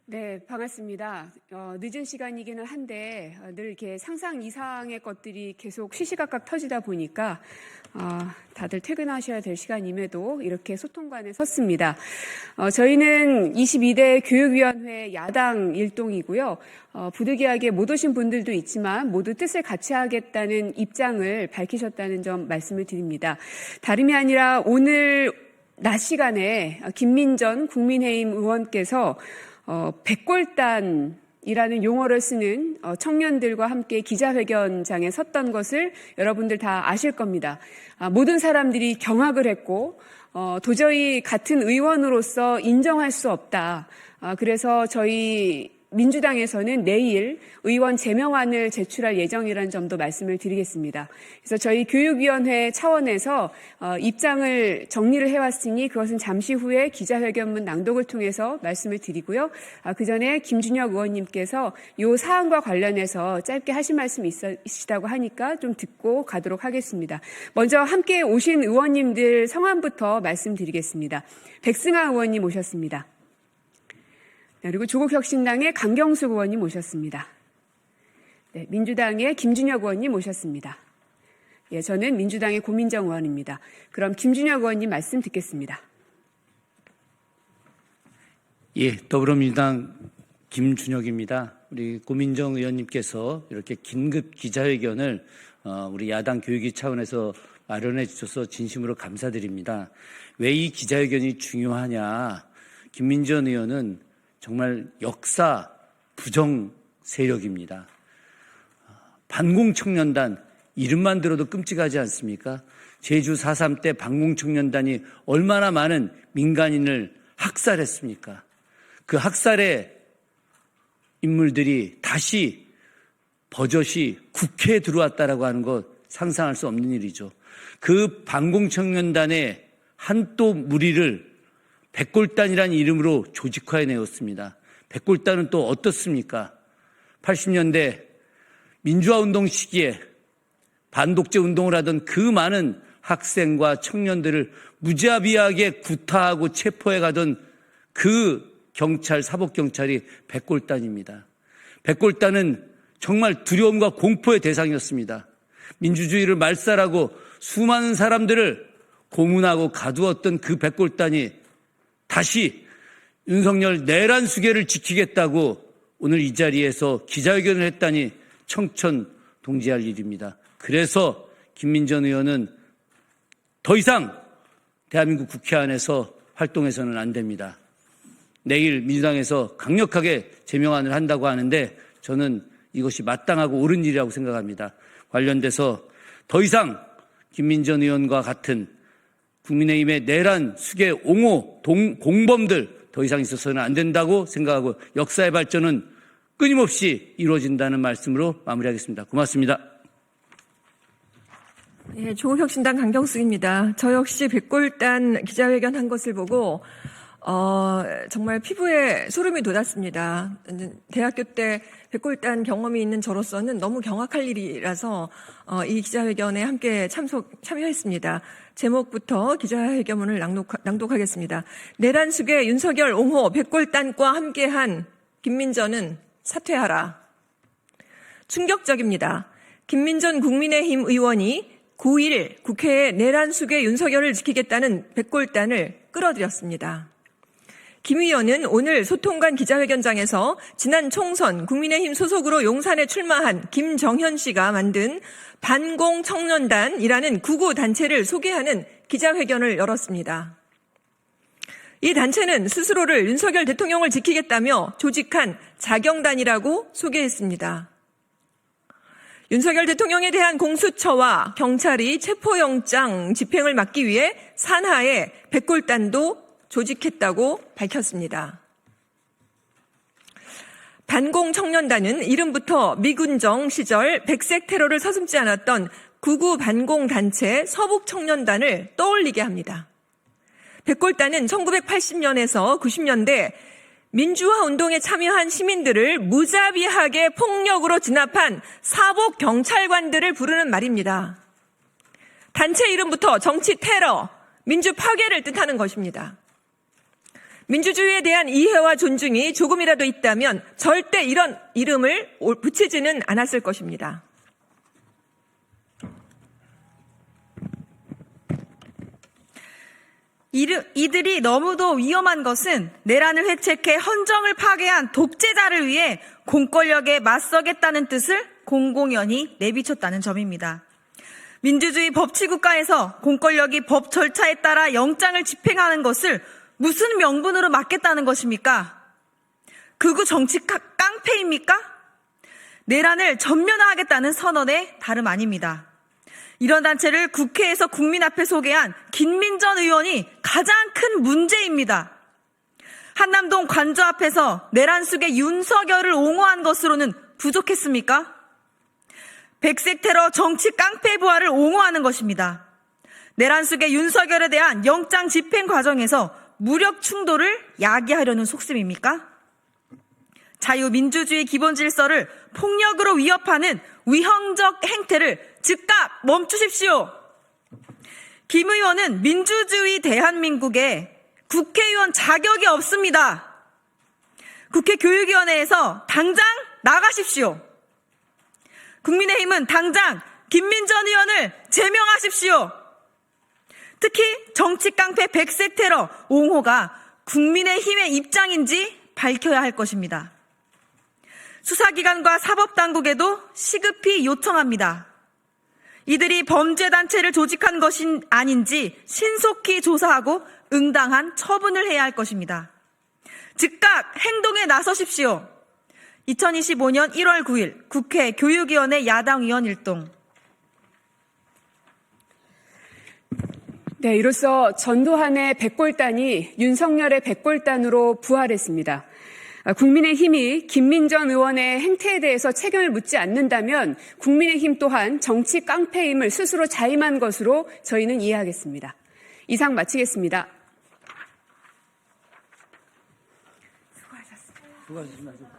네, 반갑습니다. 늦은 시간이기는 한데 늘 이렇게 상상 이상의 것들이 계속 시시각각 터지다 보니까 다들 퇴근하셔야 될 시간임에도 이렇게 소통관에 섰습니다. 저희는 22대 교육위원회 야당 일동이고요. 부득이하게 못 오신 분들도 있지만 모두 뜻을 같이 하겠다는 입장을 밝히셨다는 점 말씀을 드립니다. 다름이 아니라 오늘 낮 시간에 김민전 국민의힘 의원께서 백골단이라는 용어를 쓰는 청년들과 함께 기자회견장에 섰던 것을 여러분들 다 아실 겁니다. 모든 사람들이 경악을 했고 도저히 같은 의원으로서 인정할 수 없다. 그래서 저희 민주당에서는 내일 의원 제명안을 제출할 예정이라는 점도 말씀을 드리겠습니다. 그래서 저희 교육위원회 차원에서 입장을 정리를 해왔으니 그것은 잠시 후에 기자회견문 낭독을 통해서 말씀을 드리고요. 그 전에 김준혁 의원님께서 이 사안과 관련해서 짧게 하실 말씀이 있으시다고 하니까 좀 듣고 가도록 하겠습니다. 먼저 함께 오신 의원님들 성함부터 말씀드리겠습니다. 백승아 의원님 오셨습니다. 그리고 조국혁신당의 강경숙 의원님 모셨습니다. 네, 민주당의 김준혁 의원님 모셨습니다. 예, 저는 민주당의 고민정 의원입니다. 그럼 김준혁 의원님 말씀 듣겠습니다. 예, 더불어민주당 김준혁입니다. 우리 고민정 의원님께서 이렇게 긴급 기자회견을 우리 야당 교육위 차원에서 마련해 주셔서 진심으로 감사드립니다. 왜 이 기자회견이 중요하냐? 김민전 의원은 정말 역사 부정 세력입니다. 반공청년단 이름만 들어도 끔찍하지 않습니까? 제주 4.3 때 반공청년단이 얼마나 많은 민간인을 학살했습니까? 그 학살의 인물들이 다시 버젓이 국회에 들어왔다라고 하는 것 상상할 수 없는 일이죠. 그 반공청년단의 한또 무리를 백골단이라는 이름으로 조직화해내었습니다. 백골단은 또 어떻습니까? 80년대 민주화운동 시기에 반독재 운동을 하던 그 많은 학생과 청년들을 무자비하게 구타하고 체포해 가던 그 경찰, 사법경찰이 백골단입니다. 백골단은 정말 두려움과 공포의 대상이었습니다. 민주주의를 말살하고 수많은 사람들을 고문하고 가두었던 그 백골단이 다시 윤석열 내란 수계를 지키겠다고 오늘 이 자리에서 기자회견을 했다니 청천동지할 일입니다. 그래서 김민전 의원은 더 이상 대한민국 국회 안에서 활동해서는 안 됩니다. 내일 민주당에서 강력하게 제명안을 한다고 하는데 저는 이것이 마땅하고 옳은 일이라고 생각합니다. 관련돼서 더 이상 김민전 의원과 같은 국민의힘의 내란, 수계, 옹호, 공범들 더 이상 있어서는 안 된다고 생각하고 역사의 발전은 끊임없이 이루어진다는 말씀으로 마무리하겠습니다. 고맙습니다. 예, 조국혁신당 강경숙입니다. 저 역시 백골단 기자회견 한 것을 보고 정말 피부에 소름이 돋았습니다. 대학교 때 백골단 경험이 있는 저로서는 너무 경악할 일이라서 이 기자회견에 함께 참여했습니다. 제목부터 기자회견문을 낭독하겠습니다. 내란 수계 윤석열 옹호 백골단과 함께한 김민전은 사퇴하라. 충격적입니다. 김민전 국민의힘 의원이 9일 국회에 내란 수계 윤석열을 지키겠다는 백골단을 끌어들였습니다. 김 의원은 오늘 소통관 기자회견장에서 지난 총선 국민의힘 소속으로 용산에 출마한 김정현 씨가 만든 반공청년단이라는 구구 단체를 소개하는 기자회견을 열었습니다. 이 단체는 스스로를 윤석열 대통령을 지키겠다며 조직한 자경단이라고 소개했습니다. 윤석열 대통령에 대한 공수처와 경찰이 체포영장 집행을 막기 위해 산하에 백골단도 조직했다고 밝혔습니다. 반공청년단은 이름부터 미군정 시절 백색 테러를 서슴지 않았던 구구 반공단체 서북청년단을 떠올리게 합니다. 백골단은 1980년에서 90년대 민주화 운동에 참여한 시민들을 무자비하게 폭력으로 진압한 사복 경찰관들을 부르는 말입니다. 단체 이름부터 정치 테러, 민주 파괴를 뜻하는 것입니다. 민주주의에 대한 이해와 존중이 조금이라도 있다면 절대 이런 이름을 붙이지는 않았을 것입니다. 이들이 너무도 위험한 것은 내란을 회책해 헌정을 파괴한 독재자를 위해 공권력에 맞서겠다는 뜻을 공공연히 내비쳤다는 점입니다. 민주주의 법치국가에서 공권력이 법 절차에 따라 영장을 집행하는 것을 무슨 명분으로 막겠다는 것입니까? 극우 정치 깡패입니까? 내란을 전면화하겠다는 선언의 다름 아닙니다. 이런 단체를 국회에서 국민 앞에 소개한 김민전 의원이 가장 큰 문제입니다. 한남동 관저 앞에서 내란 속의 윤석열을 옹호한 것으로는 부족했습니까? 백색 테러 정치 깡패 부활을 옹호하는 것입니다. 내란 속의 윤석열에 대한 영장 집행 과정에서 무력 충돌을 야기하려는 속셈입니까? 자유민주주의 기본 질서를 폭력으로 위협하는 위헌적 행태를 즉각 멈추십시오. 김 의원은 민주주의 대한민국에 국회의원 자격이 없습니다. 국회 교육위원회에서 당장 나가십시오. 국민의힘은 당장 김민전 의원을 제명하십시오. 특히 정치 깡패 백색 테러 옹호가 국민의힘의 입장인지 밝혀야 할 것입니다. 수사기관과 사법당국에도 시급히 요청합니다. 이들이 범죄단체를 조직한 것이 아닌지 신속히 조사하고 응당한 처분을 해야 할 것입니다. 즉각 행동에 나서십시오. 2025년 1월 9일 국회 교육위원회 야당위원 일동. 네, 이로써 전두환의 백골단이 윤석열의 백골단으로 부활했습니다. 국민의힘이 김민전 의원의 행태에 대해서 책임을 묻지 않는다면 국민의힘 또한 정치 깡패임을 스스로 자임한 것으로 저희는 이해하겠습니다. 이상 마치겠습니다. 수고하셨습니다.